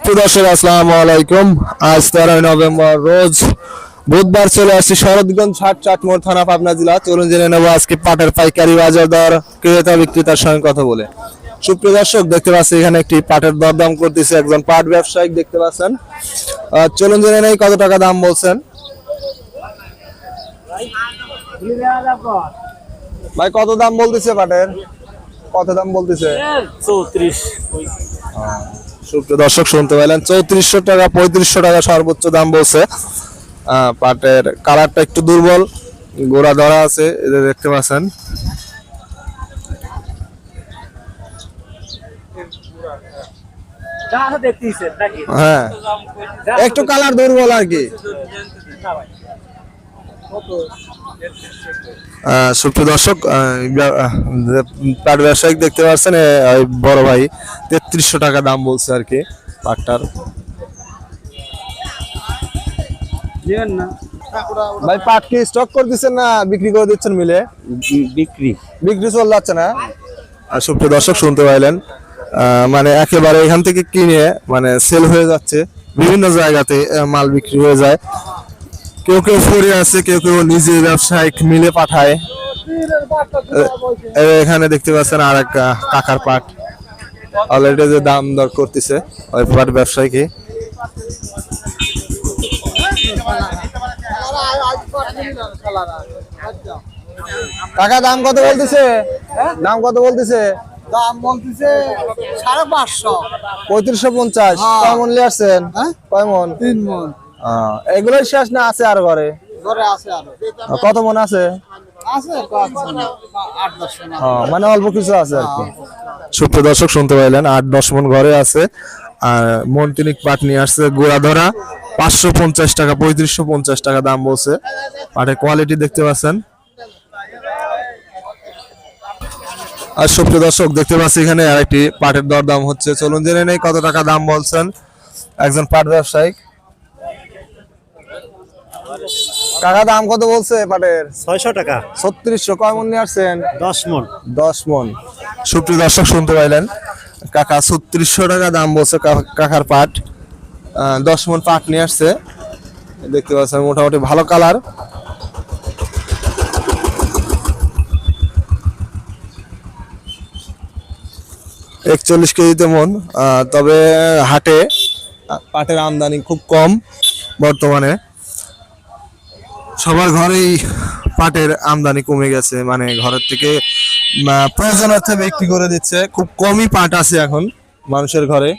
সুপ্রিয় দর্শক আসসালামু আলাইকুম। আজ 13 নভেম্বর রোজ বুধবার চলে আসছি শরৎগঞ্জ হাট চাটমোড় থানা পাবনা জেলা। চলুন জেনে নেবো আজকে পাটের পাইকারি বাজার দর ক্রেতা বিক্রেতার সঙ্গে কথা বলে। সুপ্রিয় দর্শক দেখতে পাচ্ছি এখানে একটি পাটের দরদাম করতেছে একজন পাট ব্যবসায়িক দেখতে পাচ্ছেন। চলুন জেনে নেই কত টাকা দাম বলছেন। ভাই কত দাম বলতেছে পাটের? কত দাম বলতেছে? 34। সুপ্রিয় দর্শক শুনতে পেলেন 3400 টাকা 3500 টাকা সর্বোচ্চ দাম বলছে। পাটের কালারটা একটু দুর্বল, গোড়া ধরা আছে, এটা দেখতে পাচ্ছেন। হ্যাঁ একটু কালার দুর্বল আর কি। সুপ্রিয় দর্শক পাট ব্যবসায়িক দেখতে পাচ্ছেন বড় ভাই 3300 টাকা দাম বলছে আর কি পাটটার। ভাই পাট কি স্টক করে দিচ্ছেন না বিক্রি করে দিচ্ছেন মিলে? বিক্রি চলে যাচ্ছে না। আর সুপ্রিয় দর্শক শুনতে পাইলেন মানে একেবারে এখান থেকে কিনে মানে সেল হয়ে যাচ্ছে, বিভিন্ন জায়গাতে মাল বিক্রি হয়ে যায়। কেউ কেউ ফরি আছে, কেউ কেউ নিজে ব্যবসায়িক মিলে পাঠায়। এখানে দেখতে পাচ্ছেন আর এক কাকার পাট অলরেডি যে দাম দর করতেছে ওই পাট ব্যবসায়ীকে। কাকা দাম কত বলতেছে? দাম কত বলতেছে? দাম বলতেছে 550। 3550। কয় মন নিয়ে আসছেন? কয় মন? 3 মন। এগুলোই শেষ না আছে আরো ঘরে? ঘরে আছে আরো। কত মন আছে? আছে 8-10 মন। মানে অল্প কিছু আছে আর কি। সুপ্রিয় দর্শক শুনতে পাইলেন 8-10 মন ঘরে আছে। আর মন তিনিক পাট নিয়ে আসছে গোড়া ধরা 550 টাকা 3550 টাকা দাম বলছে। পাটের কোয়ালিটি দেখতে পাচ্ছেন। আর সুপ্রিয় দর্শক দেখতে পাচ্ছি এখানে আরেকটি পাটের দরদাম হচ্ছে। চলুন জেনে নেই কত টাকা দাম বলছেন একজন পাট ব্যবসায়িক। কাকা দাম কত বলছে পাটের? 600 টাকা। 3600। কয় মন নিয়ে আসছেন? 10 মন। 10 মন। সুপ্রিয় দর্শক শুনতে পাইলেন কাকা 3600 টাকা দাম বলছে কাকার পাট। 10 মন পাট নিয়ে আসছে দেখতে পাচ্ছেন, মোটামুটি ভালো কালার। এক 41 কেজিতে মন। তবে হাটে পাটের আমদানি খুব কম বর্তমানে, সবার ঘরেই পাটের আমদানি কমে গেছে, মানে ঘরের থেকে প্রয়োজনার্থে বিক্রি করে দিচ্ছে। খুব কমই পাট আছে এখন মানুষের ঘরে।